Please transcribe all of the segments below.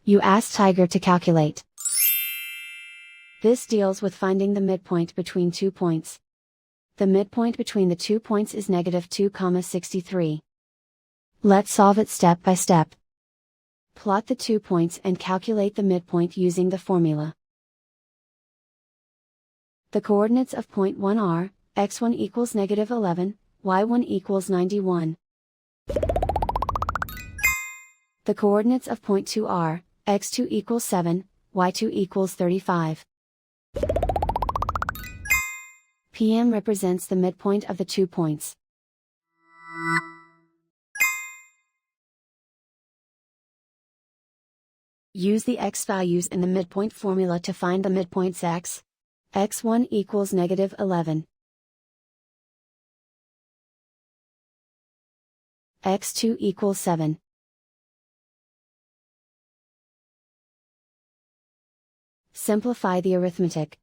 You ask Tiger to calculate. This deals with finding the midpoint between 2 points. The midpoint between the 2 points is -2,63. Let's solve it step by step. Plot the 2 points and calculate the midpoint using the formula. The coordinates of point 1 are, x1 equals -11, y1 equals 91. The coordinates of point 2 are, x2 equals 7, y2 equals 35. PM represents the midpoint of the 2 points. Use the x values in the midpoint formula to find the midpoints x. x1 equals -11. x2 equals 7. Simplify the arithmetic.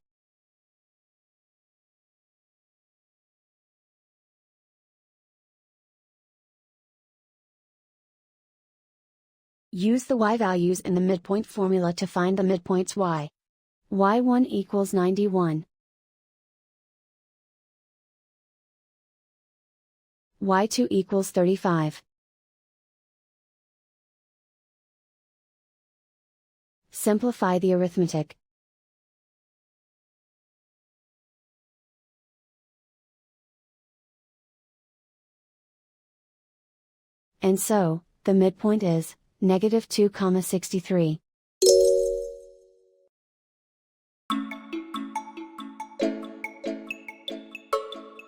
Use the y values in the midpoint formula to find the midpoints y. y1 equals 91. y2 equals 35. Simplify the arithmetic. And so, the midpoint is -2,63.